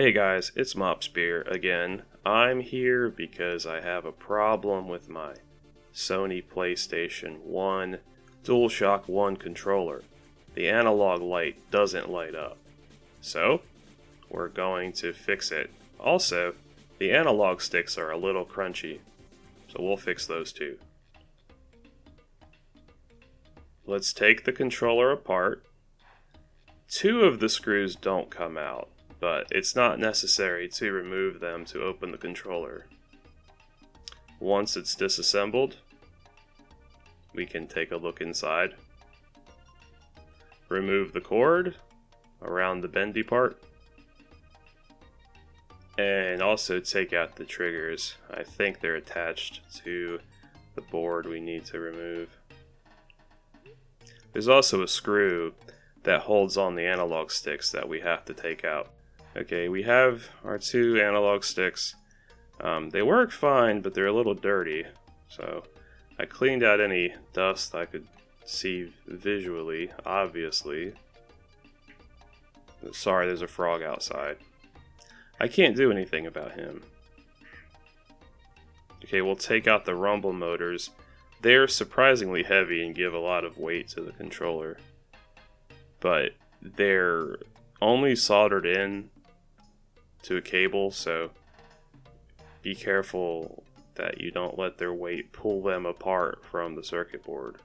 Hey guys, it's Mopspear again. I'm here because I have a problem with my Sony PlayStation 1 Dualshock 1 controller. The analog light doesn't light up. So, we're going to fix it. Also, the analog sticks are a little crunchy, so we'll fix those too. Let's take the controller apart. Two of the screws don't come out, but it's not necessary to remove them to open the controller. Once it's disassembled, we can take a look inside. Remove the cord around the bendy part, and also take out the triggers. I think they're attached to the board we need to remove. There's also a screw that holds on the analog sticks that we have to take out. Okay, we have our two analog sticks. They work fine, but they're a little dirty. So I cleaned out any dust I could see visually, obviously. Sorry, there's a frog outside. I can't do anything about him. Okay, we'll take out the rumble motors. They're surprisingly heavy and give a lot of weight to the controller. But they're only soldered in to a cable, so be careful that you don't let their weight pull them apart from the circuit board.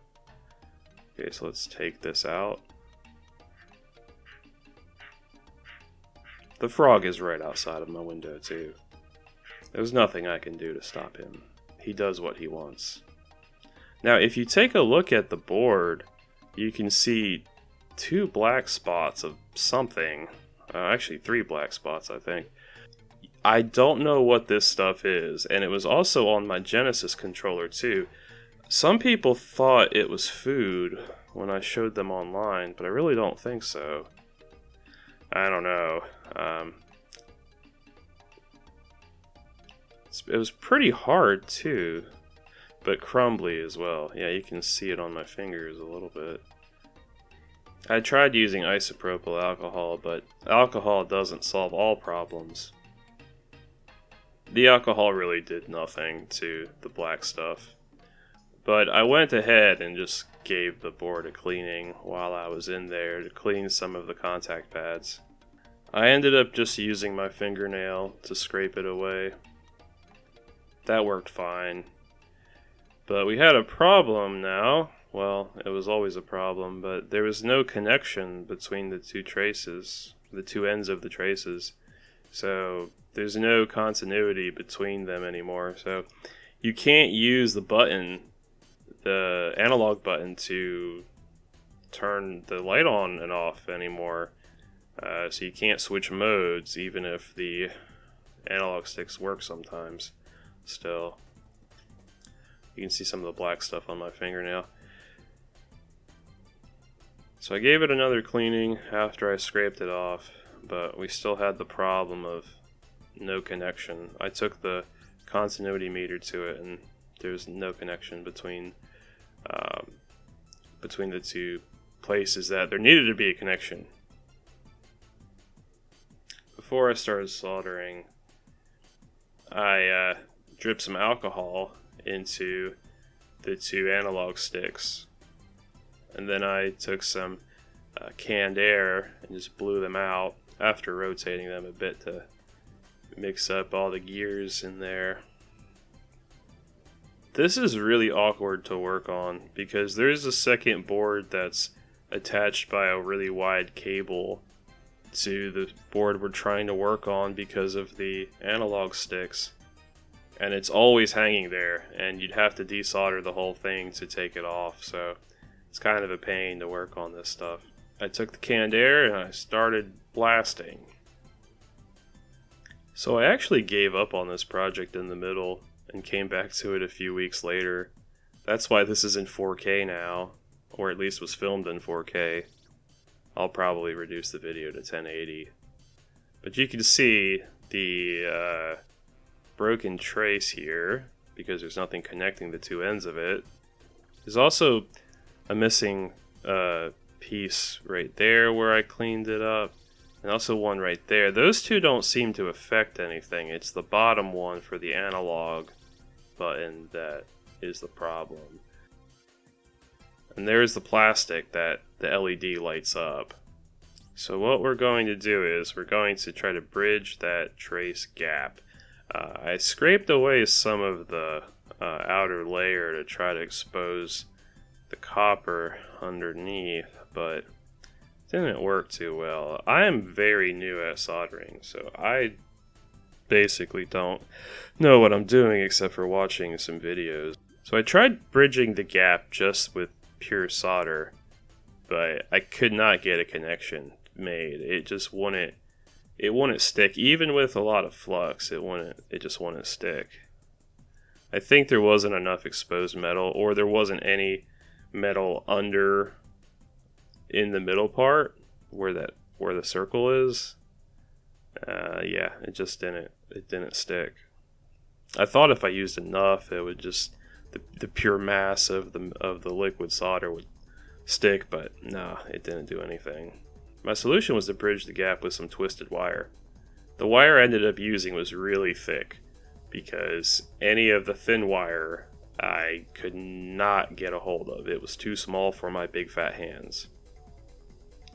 Okay, so let's take this out. The frog is right outside of my window too. There's nothing I can do to stop him. He does what he wants. Now, if you take a look at the board, you can see two black spots of something. Actually, three black spots, I think. I don't know what this stuff is, and it was also on my Genesis controller too. Some people thought it was food when I showed them online, but I really don't think so. I don't know. It was pretty hard too, but crumbly as well. Yeah, you can see it on my fingers a little bit. I tried using isopropyl alcohol, but alcohol doesn't solve all problems. The alcohol really did nothing to the black stuff. But I went ahead and just gave the board a cleaning while I was in there to clean some of the contact pads. I ended up just using my fingernail to scrape it away. That worked fine. But we had a problem now. Well, it was always a problem, but there was no connection between the two traces, the two ends of the traces. So there's no continuity between them anymore. So you can't use the button, the analog button, to turn the light on and off anymore. So you can't switch modes, even if the analog sticks work sometimes. Still, you can see some of the black stuff on my fingernail. So I gave it another cleaning after I scraped it off, but we still had the problem of no connection. I took the continuity meter to it, and there's no connection between the two places that there needed to be a connection. Before I started soldering, I dripped some alcohol into the two analog sticks. And then I took some canned air and just blew them out after rotating them a bit to mix up all the gears in there. This is really awkward to work on because there's a second board that's attached by a really wide cable to the board we're trying to work on because of the analog sticks. And it's always hanging there, and you'd have to desolder the whole thing to take it off, so it's kind of a pain to work on this stuff. I took the canned air and I started blasting. So I actually gave up on this project in the middle and came back to it a few weeks later. That's why this is in 4K now, or at least was filmed in 4K. I'll probably reduce the video to 1080. But you can see the broken trace here because there's nothing connecting the two ends of it. There's also a missing piece right there where I cleaned it up, And also one right there. Those two don't seem to affect anything. It's the bottom one for the analog button that is the problem. And there's the plastic that the LED lights up. So what we're going to do is we're going to try to bridge that trace gap. I scraped away some of the outer layer to try to expose the copper underneath, but didn't work too well. I am very new at soldering, so I basically don't know what I'm doing except for watching some videos. So I tried bridging the gap just with pure solder, but I could not get a connection made. It just wouldn't stick. Even with a lot of flux, it just wouldn't stick. I think there wasn't enough exposed metal, or there wasn't any metal under in the middle part where the circle is. Yeah, it just didn't stick. I thought if I used enough, it would just the pure mass of the liquid solder would stick, but nah, it didn't do anything. My solution was to bridge the gap with some twisted wire. The wire I ended up using was really thick because any of the thin wire I could not get a hold of. It was too small for my big fat hands.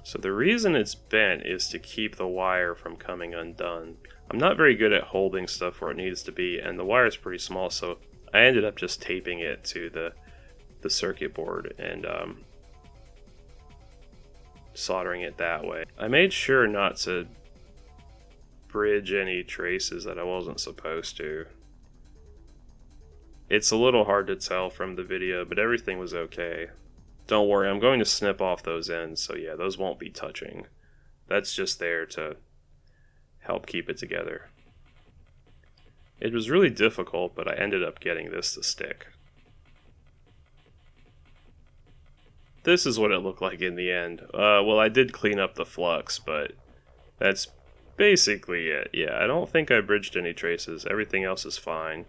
So the reason it's bent is to keep the wire from coming undone. I'm not very good at holding stuff where it needs to be, and the wire is pretty small, so I ended up just taping it to the circuit board and soldering it that way. I made sure not to bridge any traces that I wasn't supposed to. It's a little hard to tell from the video, but everything was okay. Don't worry, I'm going to snip off those ends, so yeah, those won't be touching. That's just there to help keep it together. It was really difficult, but I ended up getting this to stick. This is what it looked like in the end. Well, I did clean up the flux, but that's basically it. Yeah, I don't think I bridged any traces. Everything else is fine.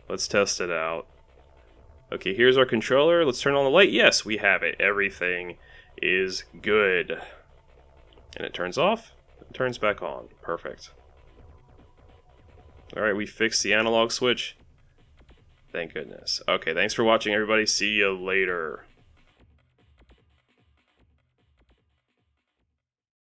Let's test it out. Okay, here's our controller. Let's turn on the light. Yes, we have it. Everything is good. And it turns off. It turns back on. Perfect. Alright, we fixed the analog switch. Thank goodness. Okay, thanks for watching, everybody. See you later.